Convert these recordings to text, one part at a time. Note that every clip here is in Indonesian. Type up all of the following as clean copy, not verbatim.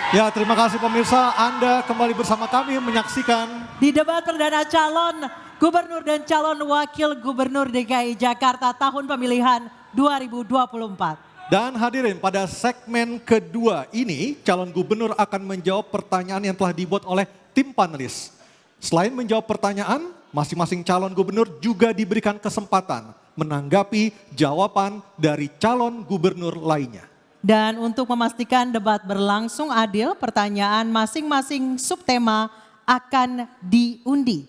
Ya, terima kasih pemirsa. Anda kembali bersama kami menyaksikan Di debat perdana calon gubernur dan calon wakil gubernur DKI Jakarta tahun pemilihan 2024. dan hadirin pada segmen kedua ini calon gubernur akan menjawab pertanyaan yang telah dibuat oleh tim panelis. Selain menjawab pertanyaan, masing-masing calon gubernur juga diberikan kesempatan menanggapi jawaban dari calon gubernur lainnya. Dan untuk memastikan debat berlangsung adil, pertanyaan masing-masing subtema akan diundi.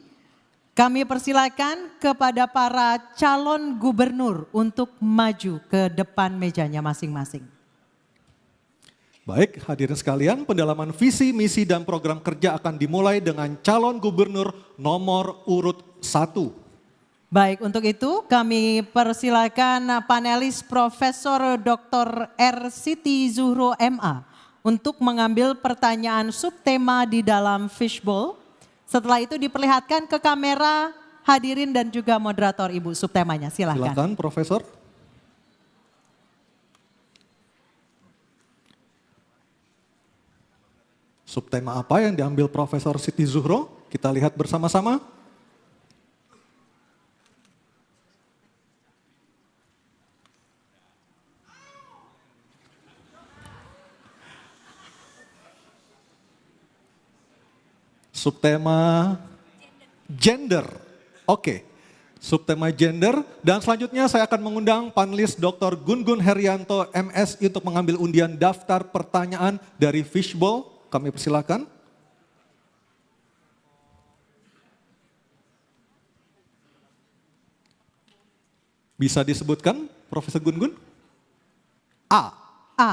Kami persilakan kepada para calon gubernur untuk maju ke depan mejanya masing-masing. Baik, hadirin sekalian, pendalaman visi, misi, dan program kerja akan dimulai dengan calon gubernur nomor urut 1. Baik, untuk itu kami persilakan panelis Profesor Dr. R. Siti Zuhro MA untuk mengambil pertanyaan subtema di dalam fishbowl. Setelah itu diperlihatkan ke kamera hadirin dan juga moderator Ibu subtemanya. Silakan. Silakan Profesor. Subtema apa yang diambil Profesor Siti Zuhro? Kita lihat bersama-sama. Subtema gender. Oke. Subtema gender dan selanjutnya saya akan mengundang panelis Dr. Gun-Gun Herianto MSI untuk mengambil undian daftar pertanyaan dari fishbowl. Kami persilakan. Bisa disebutkan Profesor Gun-Gun? A.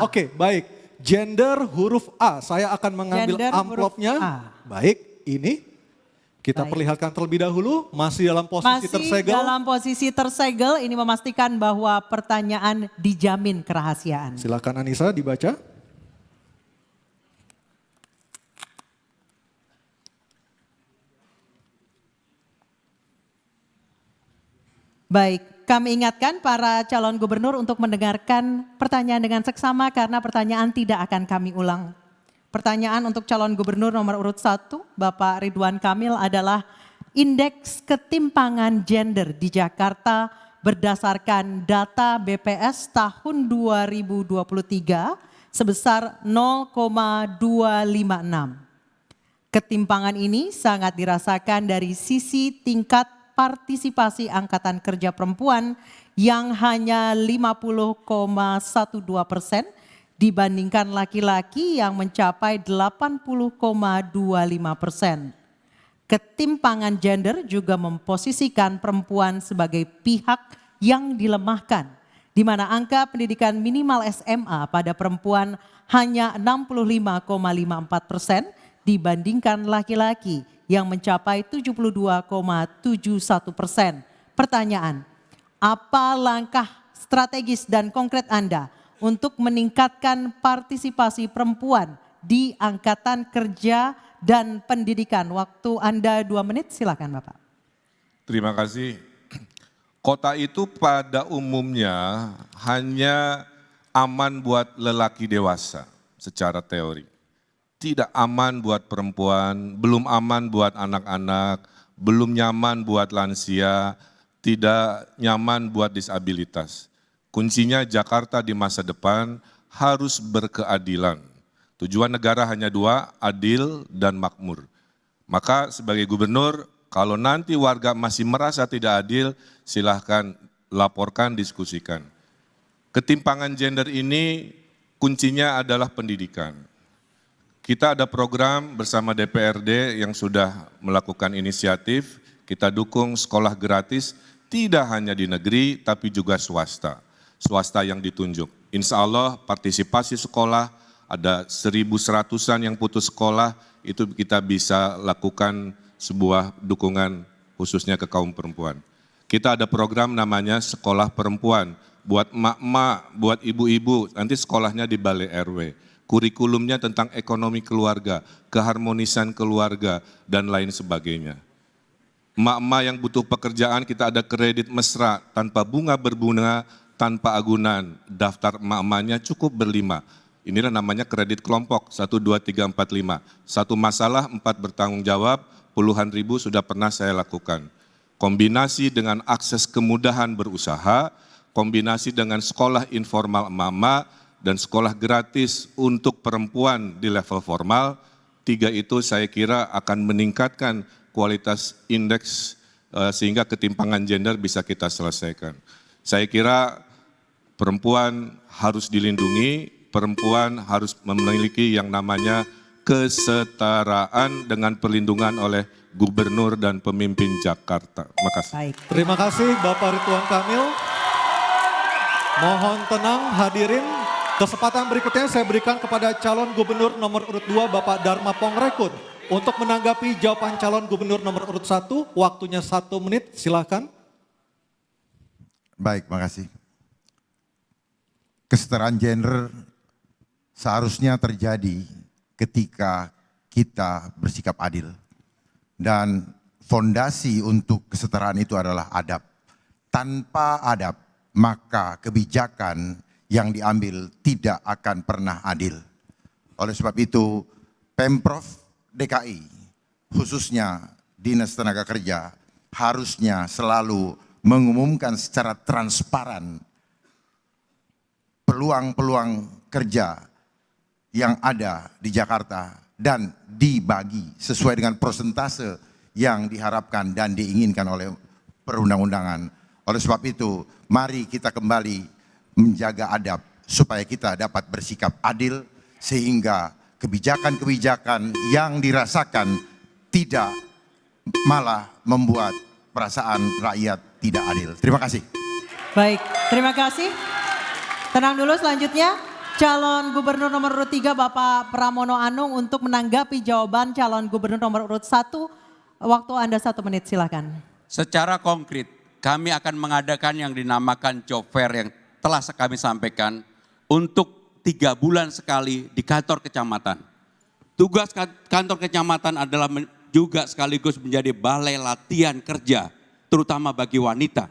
Oke, baik. Gender huruf A. Saya akan mengambil Gender amplopnya. huruf A. Baik, ini kita Baik. perlihatkan terlebih dahulu. Masih dalam posisi tersegel. Dalam posisi tersegel, ini memastikan bahwa pertanyaan dijamin kerahasiaan. Silakan Anissa dibaca. Baik, kami ingatkan para calon gubernur untuk mendengarkan pertanyaan dengan seksama karena pertanyaan tidak akan kami ulang. Pertanyaan untuk calon gubernur nomor urut 1, Bapak Ridwan Kamil adalah indeks ketimpangan gender di Jakarta berdasarkan data BPS tahun 2023 sebesar 0,256. Ketimpangan ini sangat dirasakan dari sisi tingkat partisipasi angkatan kerja perempuan yang hanya 50,12% dibandingkan laki-laki yang mencapai 80,25%. Ketimpangan gender juga memposisikan perempuan sebagai pihak yang dilemahkan, di mana angka pendidikan minimal SMA pada perempuan hanya 65,54% dibandingkan laki-laki yang mencapai 72,71%. Pertanyaan, apa langkah strategis dan konkret Anda untuk meningkatkan partisipasi perempuan di angkatan kerja dan pendidikan? Waktu Anda 2 menit, silakan Bapak. Terima kasih. Kota itu pada umumnya hanya aman buat lelaki dewasa secara teori. Tidak aman buat perempuan, belum aman buat anak-anak, belum nyaman buat lansia, tidak nyaman buat disabilitas. Kuncinya Jakarta di masa depan harus berkeadilan. Tujuan negara hanya 2, adil dan makmur. Maka sebagai gubernur, kalau nanti warga masih merasa tidak adil, silahkan laporkan, diskusikan. Ketimpangan gender ini kuncinya adalah pendidikan. Kita ada program bersama DPRD yang sudah melakukan inisiatif, kita dukung sekolah gratis, tidak hanya di negeri tapi juga swasta. Swasta yang ditunjuk. Insya Allah partisipasi sekolah, ada 1.100-an yang putus sekolah, itu kita bisa lakukan sebuah dukungan khususnya ke kaum perempuan. Kita ada program namanya Sekolah Perempuan, buat emak-emak, buat ibu-ibu, nanti sekolahnya di Balai RW. Kurikulumnya tentang ekonomi keluarga, keharmonisan keluarga, dan lain sebagainya. Emak-emak yang butuh pekerjaan, kita ada kredit mesra, tanpa bunga berbunga, tanpa agunan. Daftar emak-emaknya cukup berlima. Inilah namanya kredit kelompok 1, 2, 3, 4, 5. Satu masalah 4 bertanggung jawab, puluhan ribu sudah pernah saya lakukan. Kombinasi dengan akses kemudahan berusaha, kombinasi dengan sekolah informal emak-emak, dan sekolah gratis untuk perempuan di level formal, 3 itu saya kira akan meningkatkan kualitas indeks sehingga ketimpangan gender bisa kita selesaikan. Saya kira perempuan harus dilindungi, perempuan harus memiliki yang namanya kesetaraan dengan perlindungan oleh gubernur dan pemimpin Jakarta. Terima kasih. Baik. Terima kasih Bapak Ridwan Kamil. Mohon tenang hadirin. Kesempatan berikutnya saya berikan kepada calon gubernur nomor urut 2 Bapak Dharma Pongrekun untuk menanggapi jawaban calon gubernur nomor urut 1. Waktunya 1 menit, silakan. Baik, makasih. Kesetaraan gender seharusnya terjadi ketika kita bersikap adil. Dan fondasi untuk kesetaraan itu adalah adab. Tanpa adab, maka kebijakan yang diambil tidak akan pernah adil. Oleh sebab itu, Pemprov DKI, khususnya Dinas Tenaga Kerja, harusnya selalu mengumumkan secara transparan peluang-peluang kerja yang ada di Jakarta dan dibagi sesuai dengan persentase yang diharapkan dan diinginkan oleh perundang-undangan. Oleh sebab itu, mari kita kembali menjaga adab supaya kita dapat bersikap adil sehingga kebijakan-kebijakan yang dirasakan tidak malah membuat perasaan rakyat tidak adil. Terima kasih. Baik, terima kasih. Tenang dulu, selanjutnya calon gubernur nomor urut 3 Bapak Pramono Anung untuk menanggapi jawaban calon gubernur nomor urut 1. Waktu Anda 1 menit, silakan. Secara konkret, kami akan mengadakan yang dinamakan job fair yang telah kami sampaikan untuk 3 bulan sekali di kantor kecamatan. Tugas kantor kecamatan adalah juga sekaligus menjadi balai latihan kerja, terutama bagi wanita.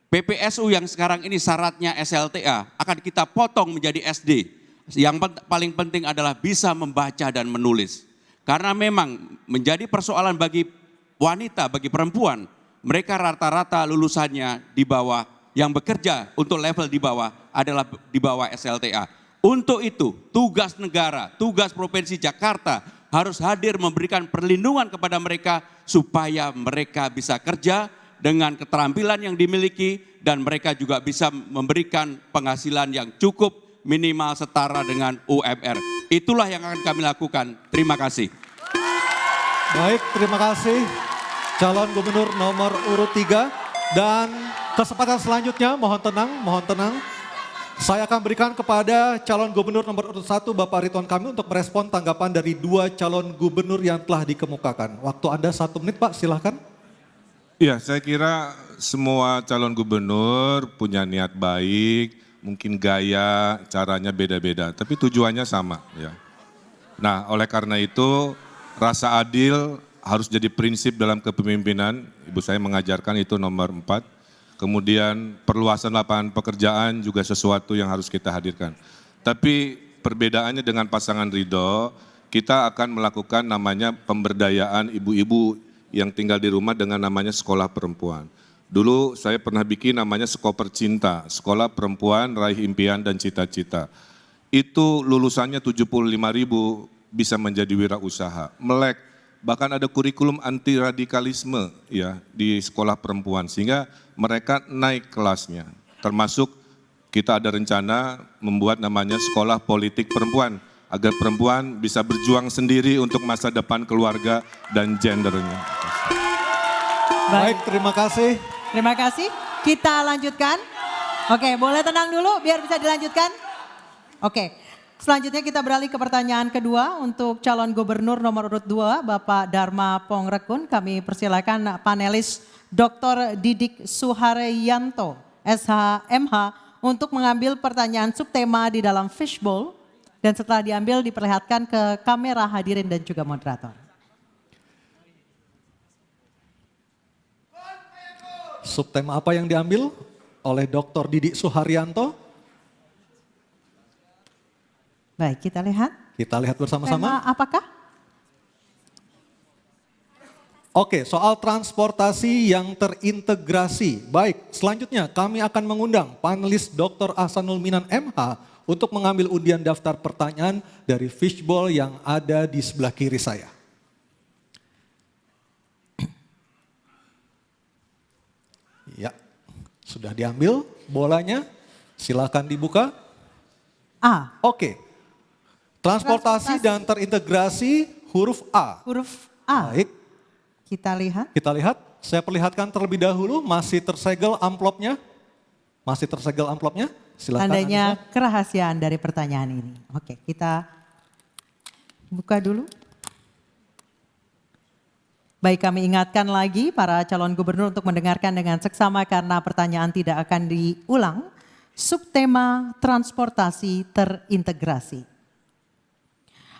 PPSU yang sekarang ini syaratnya SLTA akan kita potong menjadi SD. Yang paling penting adalah bisa membaca dan menulis. Karena memang menjadi persoalan bagi wanita, bagi perempuan, mereka rata-rata lulusannya di bawah, yang bekerja untuk level di bawah adalah di bawah SLTA. Untuk itu, tugas negara, tugas Provinsi Jakarta harus hadir memberikan perlindungan kepada mereka supaya mereka bisa kerja dengan keterampilan yang dimiliki dan mereka juga bisa memberikan penghasilan yang cukup minimal setara dengan UMR. Itulah yang akan kami lakukan. Terima kasih. Baik, terima kasih calon gubernur nomor urut 3 dan kesempatan selanjutnya mohon tenang. Saya akan berikan kepada calon gubernur nomor urut 1 Bapak Ridwan Kamil untuk merespon tanggapan dari 2 calon gubernur yang telah dikemukakan. Waktu Anda 1 menit Pak, silahkan. Ya, saya kira semua calon gubernur punya niat baik, mungkin gaya, caranya beda-beda, tapi tujuannya sama ya. Nah, oleh karena itu rasa adil harus jadi prinsip dalam kepemimpinan. Ibu saya mengajarkan itu nomor 4. Kemudian perluasan lapangan pekerjaan juga sesuatu yang harus kita hadirkan. Tapi perbedaannya dengan pasangan Ridho, kita akan melakukan namanya pemberdayaan ibu-ibu yang tinggal di rumah dengan namanya sekolah perempuan. Dulu saya pernah bikin namanya Skoper Cinta, Sekolah Perempuan Raih Impian dan Cita-Cita. Itu lulusannya 75.000 bisa menjadi wirausaha, melek. Bahkan ada kurikulum anti radikalisme ya di sekolah perempuan sehingga mereka naik kelasnya. Termasuk kita ada rencana membuat namanya Sekolah Politik Perempuan agar perempuan bisa berjuang sendiri untuk masa depan keluarga dan gendernya. Baik, terima kasih. Terima kasih. Kita lanjutkan. Oke, boleh tenang dulu biar bisa dilanjutkan. Oke, selanjutnya kita beralih ke pertanyaan kedua untuk calon gubernur nomor urut 2 Bapak Dharma Pongrekun. Kami persilakan panelis Dr. Didik Suharyanto, SHMH, untuk mengambil pertanyaan subtema di dalam fishbowl. Dan setelah diambil diperlihatkan ke kamera hadirin dan juga moderator. Subtema apa yang diambil oleh Dr. Didik Suharyanto? Baik, kita lihat. Kita lihat bersama-sama. Tema apakah? Oke, soal transportasi yang terintegrasi. Baik, selanjutnya kami akan mengundang panelis Dr. Ahsanul Minan MH untuk mengambil undian daftar pertanyaan dari fishbowl yang ada di sebelah kiri saya. Ya, sudah diambil bolanya. Silakan dibuka. A. Oke. Transportasi dan terintegrasi huruf A. Huruf A. Baik, Kita lihat. kita lihat. Saya perlihatkan terlebih dahulu, masih tersegel amplopnya. Masih tersegel amplopnya. Silakan. Tandanya Anissa. kerahasiaan dari pertanyaan ini. Oke, kita buka dulu. Baik, kami ingatkan lagi para calon gubernur untuk mendengarkan dengan seksama karena pertanyaan tidak akan diulang. Subtema transportasi terintegrasi.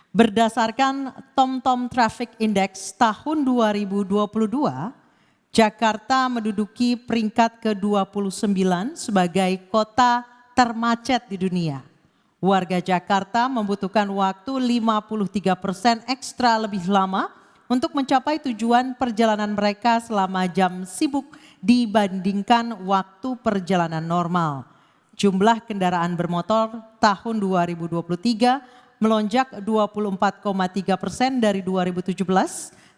Berdasarkan TomTom Traffic Index tahun 2022, Jakarta menduduki peringkat ke-29 sebagai kota termacet di dunia. Warga Jakarta membutuhkan waktu 53% ekstra lebih lama untuk mencapai tujuan perjalanan mereka selama jam sibuk dibandingkan waktu perjalanan normal. Jumlah kendaraan bermotor tahun 2023 melonjak 24,3% dari 2017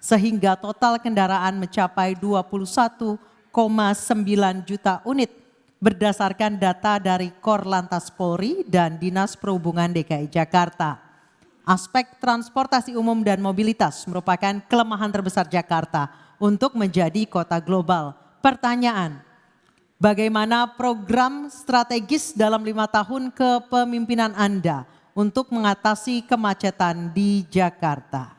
sehingga total kendaraan mencapai 21,9 juta unit berdasarkan data dari Korlantas Polri dan Dinas Perhubungan DKI Jakarta. Aspek transportasi umum dan mobilitas merupakan kelemahan terbesar Jakarta untuk menjadi kota global. Pertanyaan, bagaimana program strategis dalam 5 tahun kepemimpinan Anda untuk mengatasi kemacetan di Jakarta?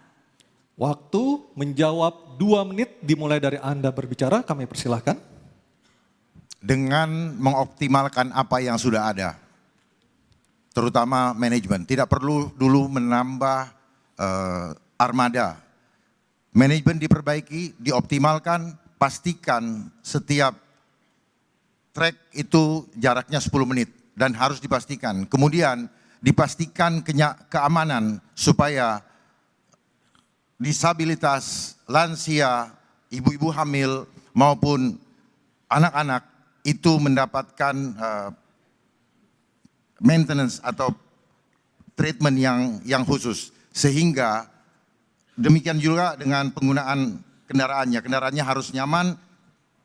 Waktu menjawab 2 menit dimulai dari Anda berbicara, kami persilahkan. Dengan mengoptimalkan apa yang sudah ada, terutama manajemen. Tidak perlu dulu menambah armada. Manajemen diperbaiki, dioptimalkan, pastikan setiap trek itu jaraknya 10 menit dan harus dipastikan. Kemudian dipastikan keamanan supaya disabilitas, lansia, ibu-ibu hamil maupun anak-anak itu mendapatkan maintenance atau treatment yang khusus. Sehingga demikian juga dengan penggunaan kendaraannya. Kendaraannya harus nyaman,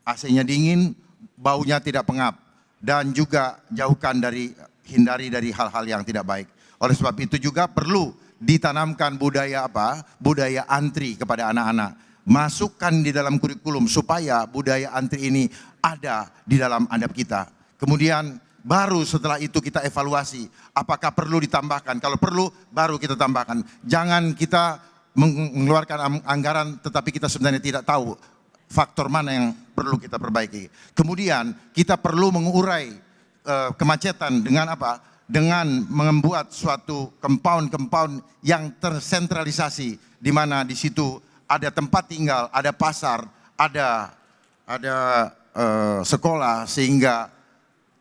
AC-nya dingin, baunya tidak pengap. Dan juga hindari dari hal-hal yang tidak baik. Oleh sebab itu juga perlu ditanamkan budaya budaya antri kepada anak-anak. Masukkan di dalam kurikulum supaya budaya antri ini ada di dalam adab kita. Kemudian baru setelah itu kita evaluasi apakah perlu ditambahkan. Kalau perlu baru kita tambahkan. Jangan kita mengeluarkan anggaran tetapi kita sebenarnya tidak tahu faktor mana yang perlu kita perbaiki. Kemudian kita perlu mengurai kemacetan dengan apa? Dengan membuat suatu compound yang tersentralisasi di mana di situ ada tempat tinggal, ada pasar, ada sekolah sehingga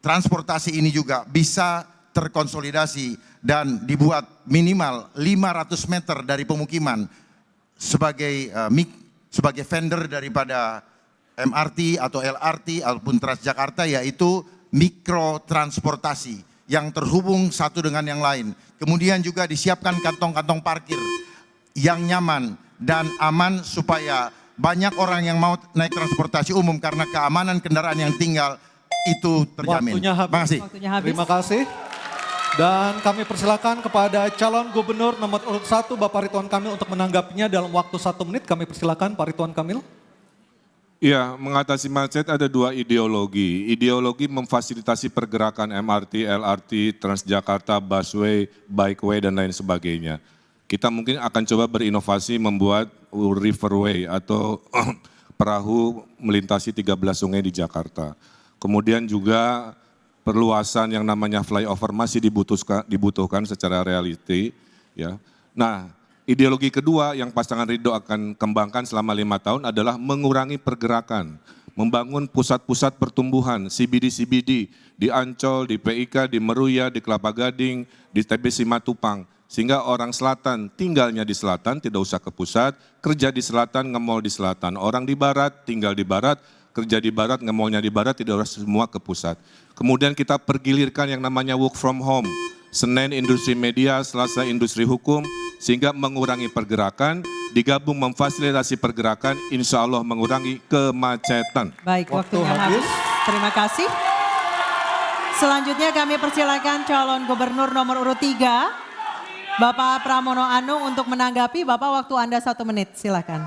transportasi ini juga bisa terkonsolidasi dan dibuat minimal 500 meter dari pemukiman sebagai vendor daripada MRT atau LRT ataupun Transjakarta, yaitu mikrotransportasi yang terhubung satu dengan yang lain. Kemudian juga disiapkan kantong-kantong parkir yang nyaman dan aman supaya banyak orang yang mau naik transportasi umum karena keamanan kendaraan yang tinggal itu terjamin. Waktunya habis. Waktunya habis. Terima kasih. Dan kami persilakan kepada calon gubernur nomor urut 1 Bapak Ridwan Kamil untuk menanggapinya dalam waktu 1 menit. Kami persilakan Pak Ridwan Kamil. Ya, mengatasi macet ada 2 ideologi. Ideologi memfasilitasi pergerakan MRT, LRT, Transjakarta, busway, bikeway, dan lain sebagainya. Kita mungkin akan coba berinovasi membuat riverway atau perahu melintasi 13 sungai di Jakarta. Kemudian juga perluasan yang namanya flyover masih dibutuhkan secara reality. Ya. Nah, ideologi kedua yang pasangan Ridho akan kembangkan selama 5 tahun adalah mengurangi pergerakan. membangun pusat-pusat pertumbuhan, CBD-CBD, di Ancol, di PIK, di Meruya, di Kelapa Gading, di TBC Matupang. Sehingga orang selatan tinggalnya di selatan, tidak usah ke pusat, kerja di selatan, ngemol di selatan. Orang di barat, tinggal di barat, kerja di barat, ngemolnya di barat, tidak harus semua ke pusat. Kemudian kita pergilirkan yang namanya work from home. Senin industri media, Selasa industri hukum, sehingga mengurangi pergerakan, digabung memfasilitasi pergerakan, insya Allah mengurangi kemacetan. Baik, Waktu waktunya habis. habis. Terima kasih. Selanjutnya kami persilakan calon gubernur nomor urut 3, Bapak Pramono Anung untuk menanggapi. Bapak, waktu Anda 1 menit, silakan.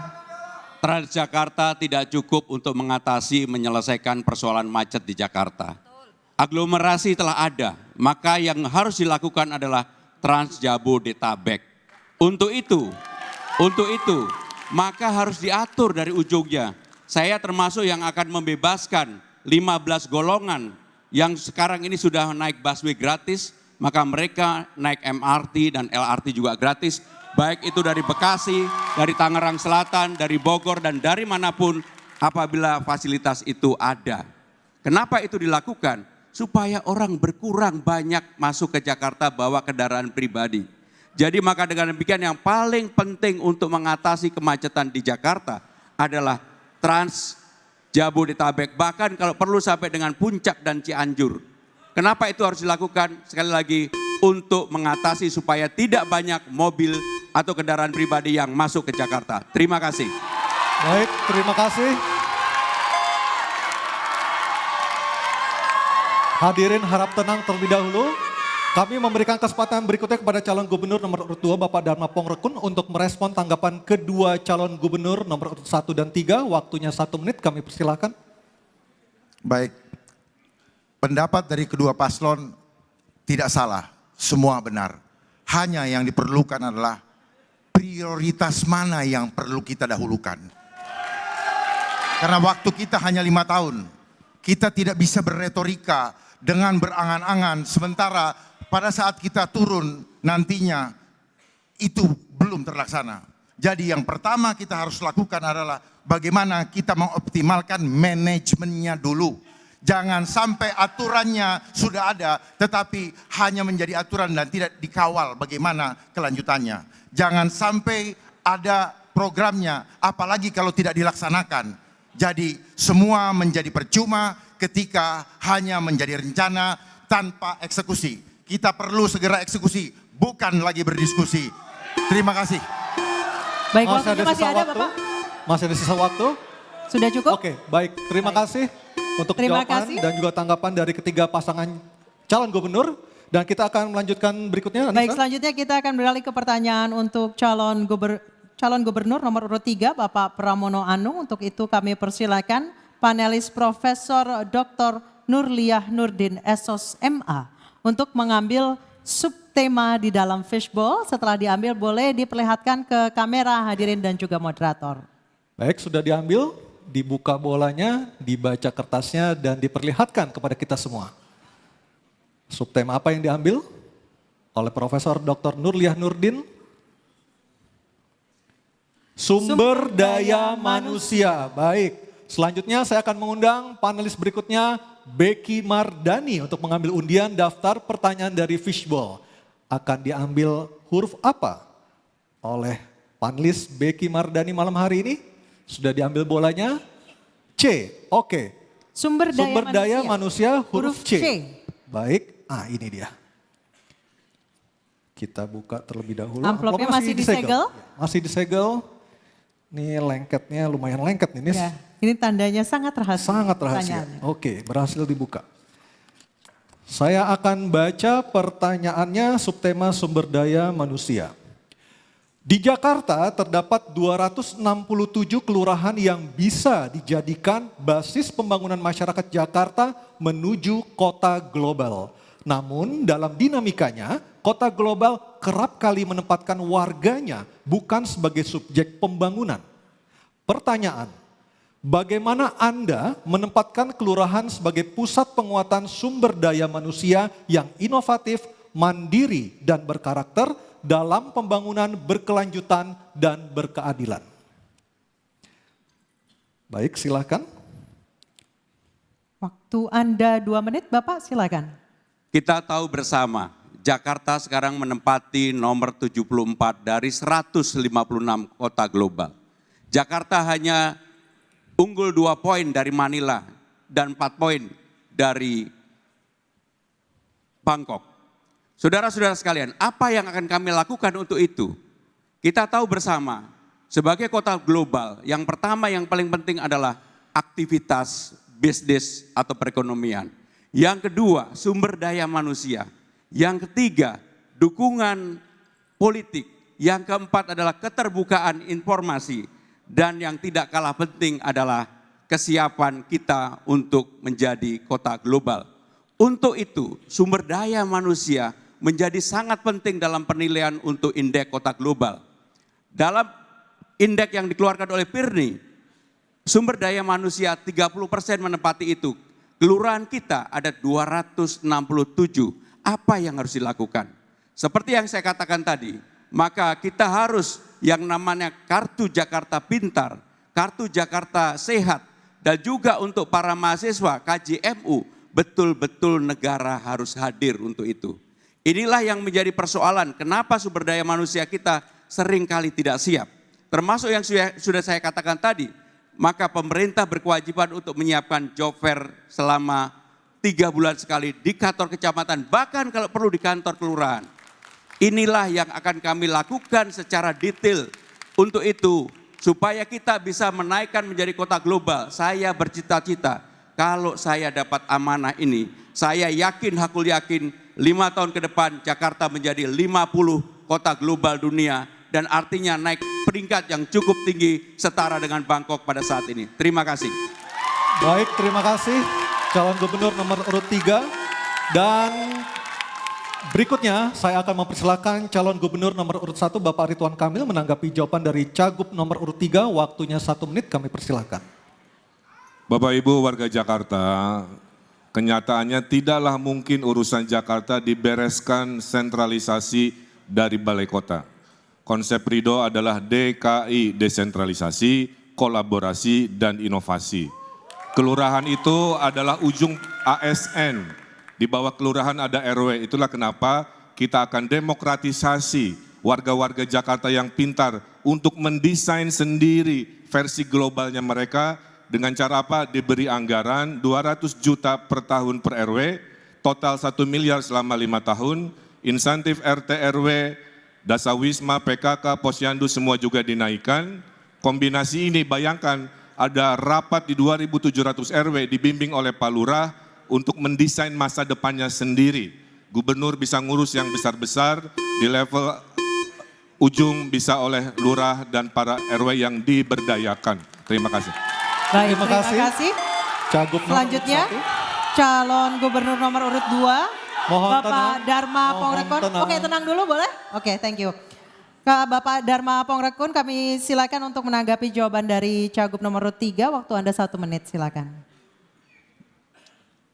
Transjakarta tidak cukup untuk mengatasi menyelesaikan persoalan macet di Jakarta. Aglomerasi telah ada, maka yang harus dilakukan adalah Trans Jabodetabek. Untuk itu, maka harus diatur dari ujungnya. Saya termasuk yang akan membebaskan 15 golongan yang sekarang ini sudah naik busway gratis, maka mereka naik MRT dan LRT juga gratis, baik itu dari Bekasi, dari Tangerang Selatan, dari Bogor, dan dari manapun apabila fasilitas itu ada. Kenapa itu dilakukan? Supaya orang berkurang banyak masuk ke Jakarta bawa kendaraan pribadi. Jadi maka dengan demikian yang paling penting untuk mengatasi kemacetan di Jakarta adalah Trans Jabodetabek, bahkan kalau perlu sampai dengan Puncak dan Cianjur. Kenapa itu harus dilakukan? Sekali lagi, untuk mengatasi supaya tidak banyak mobil atau kendaraan pribadi yang masuk ke Jakarta. Terima kasih. Baik, terima kasih. Hadirin harap tenang terlebih dahulu. Kami memberikan kesempatan berikutnya kepada calon gubernur nomor urut 2 Bapak Dharma Pongrekun untuk merespon tanggapan kedua calon gubernur nomor urut 1 dan 3. Waktunya 1 menit, kami persilakan. Baik, pendapat dari kedua paslon tidak salah, semua benar. Hanya yang diperlukan adalah prioritas mana yang perlu kita dahulukan. Karena waktu kita hanya 5 tahun, kita tidak bisa berretorika dengan berangan-angan, sementara pada saat kita turun nantinya itu belum terlaksana. Jadi yang pertama kita harus lakukan adalah bagaimana kita mengoptimalkan manajemennya dulu. Jangan sampai aturannya sudah ada tetapi hanya menjadi aturan dan tidak dikawal bagaimana kelanjutannya. Jangan sampai ada programnya apalagi kalau tidak dilaksanakan. Jadi semua menjadi percuma ketika hanya menjadi rencana tanpa eksekusi. Kita perlu segera eksekusi, bukan lagi berdiskusi. Terima kasih. Baik, waktunya masih sisa ada waktu? Bapak? Masih ada sisa waktu? Sudah cukup? Oke, baik. Terima kasih untuk Terima jawaban kasih. dan juga tanggapan dari ketiga pasangan calon gubernur. Dan kita akan melanjutkan berikutnya. Baik, Anissa. selanjutnya kita akan beralih ke pertanyaan untuk calon gubernur nomor urut 3 Bapak Pramono Anung. Untuk itu kami persilakan panelis Profesor Dr. Nurliah Nurdin SOS MA untuk mengambil subtema di dalam fishbowl. Setelah diambil boleh diperlihatkan ke kamera hadirin dan juga moderator. Baik, sudah diambil, dibuka bolanya, dibaca kertasnya dan diperlihatkan kepada kita semua. Subtema apa yang diambil oleh Profesor Dr. Nurliah Nurdin? Sumber daya manusia. Baik, selanjutnya saya akan mengundang panelis berikutnya, Becky Mardani, untuk mengambil undian daftar pertanyaan dari fishbowl. Akan diambil huruf apa oleh panelis Becky Mardani malam hari ini? Sudah diambil bolanya? C, oke. Sumber daya, manusia huruf C. C. Baik, ini dia. Kita buka terlebih dahulu. Amplopnya masih disegel? Masih disegel. Ini lengketnya lumayan lengket nih, Nis. Ya, ini tandanya sangat rahasia. Sangat rahasia. pertanyaannya. Oke, berhasil dibuka. Saya akan baca pertanyaannya subtema sumber daya manusia. Di Jakarta terdapat 267 kelurahan yang bisa dijadikan basis pembangunan masyarakat Jakarta menuju kota global. Namun dalam dinamikanya, kota global kerap kali menempatkan warganya bukan sebagai subjek pembangunan. Pertanyaan, bagaimana Anda menempatkan kelurahan sebagai pusat penguatan sumber daya manusia yang inovatif, mandiri, dan berkarakter dalam pembangunan berkelanjutan dan berkeadilan? Baik, silakan. Waktu Anda 2 menit, Bapak silakan. Kita tahu bersama, Jakarta sekarang menempati nomor 74 dari 156 kota global. Jakarta hanya unggul 2 poin dari Manila dan 4 poin dari Bangkok. Saudara-saudara sekalian, apa yang akan kami lakukan untuk itu? Kita tahu bersama, sebagai kota global, yang pertama yang paling penting adalah aktivitas bisnis atau perekonomian. Yang kedua, sumber daya manusia. Yang ketiga, dukungan politik. Yang keempat adalah keterbukaan informasi. Dan yang tidak kalah penting adalah kesiapan kita untuk menjadi kota global. Untuk itu, sumber daya manusia menjadi sangat penting dalam penilaian untuk indeks kota global. Dalam indeks yang dikeluarkan oleh PIRNI, sumber daya manusia 30% menempati itu. Kelurahan kita ada 267. Apa yang harus dilakukan? Seperti yang saya katakan tadi, maka kita harus yang namanya Kartu Jakarta Pintar, Kartu Jakarta Sehat, dan juga untuk para mahasiswa KJMU, betul-betul negara harus hadir untuk itu. Inilah yang menjadi persoalan, kenapa sumber daya manusia kita seringkali tidak siap. Termasuk yang sudah saya katakan tadi, maka pemerintah berkewajiban untuk menyiapkan job fair selama 3 bulan sekali di kantor kecamatan, bahkan kalau perlu di kantor kelurahan. Inilah yang akan kami lakukan secara detail. Untuk itu, supaya kita bisa menaikkan menjadi kota global, saya bercita-cita, kalau saya dapat amanah ini, saya yakin, hakul yakin, 5 tahun ke depan Jakarta menjadi 50 kota global dunia, dan artinya naik peringkat yang cukup tinggi setara dengan Bangkok pada saat ini. Terima kasih. Baik, terima kasih calon gubernur nomor urut 3. Dan berikutnya saya akan mempersilakan calon gubernur nomor urut 1 Bapak Ridwan Kamil menanggapi jawaban dari Cagup nomor urut 3. Waktunya 1 menit, kami persilakan. Bapak Ibu warga Jakarta, kenyataannya tidaklah mungkin urusan Jakarta dibereskan sentralisasi dari balai kota. Konsep Ridho adalah DKI, desentralisasi, kolaborasi, dan inovasi. Kelurahan itu adalah ujung ASN, di bawah kelurahan ada RW. Itulah kenapa kita akan demokratisasi warga-warga Jakarta yang pintar untuk mendesain sendiri versi globalnya mereka. Dengan cara apa? Diberi anggaran 200 juta per tahun per RW, total 1 miliar selama 5 tahun, insentif RT RW, Dasawisma, PKK, Posyandu semua juga dinaikkan. Kombinasi ini bayangkan ada rapat di 2.700 RW dibimbing oleh Pak Lurah untuk mendesain masa depannya sendiri. Gubernur bisa ngurus yang besar-besar, di level ujung bisa oleh Lurah dan para RW yang diberdayakan. Terima kasih. Baik, Terima kasih. Cagup nomor Selanjutnya, urut 1. calon gubernur nomor urut 2. Mohon Bapak tenang. Dharma Mohon Pongrekun. tenang. Oke, tenang dulu boleh? Oke, thank you. Ke Bapak Dharma Pongrekun, kami silakan untuk menanggapi jawaban dari Cagup nomor urut 3. Waktu Anda 1 menit, silakan.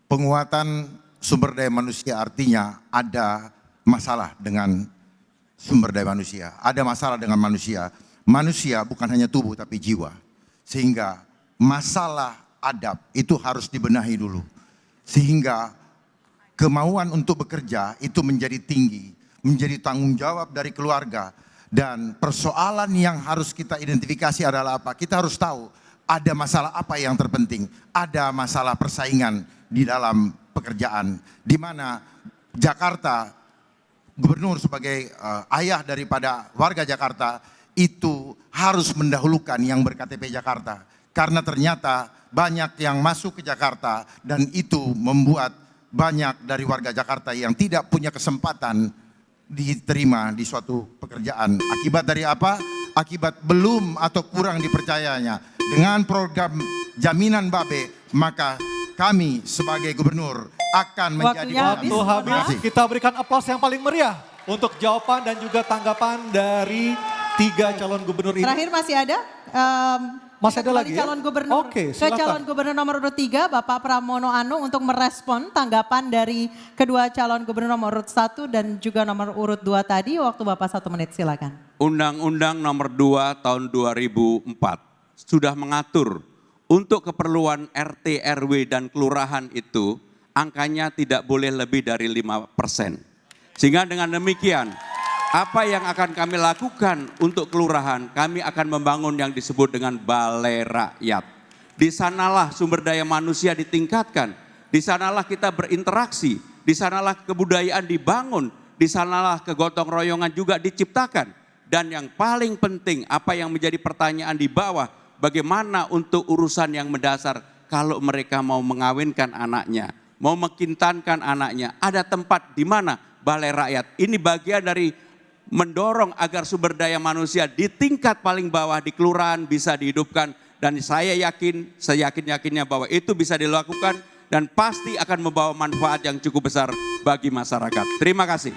Penguatan sumber daya manusia artinya ada masalah dengan sumber daya manusia. Ada masalah dengan manusia. Manusia bukan hanya tubuh tapi jiwa. Sehingga masalah adab itu harus dibenahi dulu. Sehingga kemauan untuk bekerja itu menjadi tinggi, menjadi tanggung jawab dari keluarga. Dan persoalan yang harus kita identifikasi adalah apa? Kita harus tahu ada masalah apa yang terpenting. Ada masalah persaingan di dalam pekerjaan. Di mana Jakarta, gubernur sebagai ayah daripada warga Jakarta, itu harus mendahulukan yang ber-KTP Jakarta. Karena ternyata banyak yang masuk ke Jakarta dan itu membuat banyak dari warga Jakarta yang tidak punya kesempatan diterima di suatu pekerjaan. Akibat dari apa? Akibat belum atau kurang dipercayanya. Dengan program jaminan Babe, maka kami sebagai gubernur akan menjadi Waktunya Waktu habis, kita berikan aplaus yang paling meriah untuk jawaban dan juga tanggapan dari 3 calon gubernur ini. Terakhir masih ada? Masih Kita ada kembali lagi ya? calon gubernur. Oke, ke silakan. calon gubernur nomor urut 3, Bapak Pramono Anung untuk merespon tanggapan dari kedua calon gubernur nomor urut 1 dan juga nomor urut 2 tadi. Waktu Bapak 1 menit, silakan. Undang-Undang nomor 2 tahun 2004 sudah mengatur untuk keperluan RT, RW, dan kelurahan itu angkanya tidak boleh lebih dari 5%. Sehingga dengan demikian, apa yang akan kami lakukan untuk kelurahan, kami akan membangun yang disebut dengan balai rakyat. Di sanalah sumber daya manusia ditingkatkan, di sanalah kita berinteraksi, di sanalah kebudayaan dibangun, di sanalah kegotong royongan juga diciptakan. Dan yang paling penting, apa yang menjadi pertanyaan di bawah, bagaimana untuk urusan yang mendasar kalau mereka mau mengawinkan anaknya, mau mekintankan anaknya, ada tempat di mana balai rakyat. Ini bagian dari mendorong agar sumber daya manusia di tingkat paling bawah di kelurahan bisa dihidupkan. Dan saya yakin, seyakin-yakinnya bahwa itu bisa dilakukan dan pasti akan membawa manfaat yang cukup besar bagi masyarakat. Terima kasih.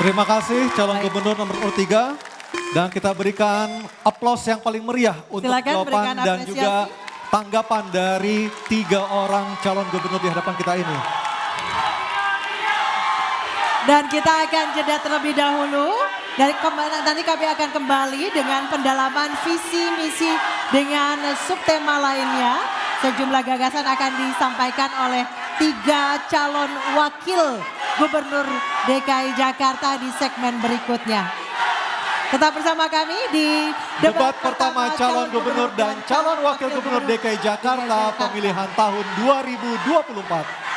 Terima kasih calon gubernur nomor urut 3. Dan kita berikan aplaus yang paling meriah untuk Silakan jawaban berikan dan apresiasi. juga tanggapan dari 3 orang calon gubernur di hadapan kita ini. Dan kita akan jeda terlebih dahulu. Dan nanti kami akan kembali dengan pendalaman visi misi dengan subtema lainnya. Sejumlah gagasan akan disampaikan oleh 3 calon wakil gubernur DKI Jakarta di segmen berikutnya. Tetap bersama kami di Debat pertama calon gubernur dan calon wakil gubernur DKI Jakarta pemilihan tahun 2024.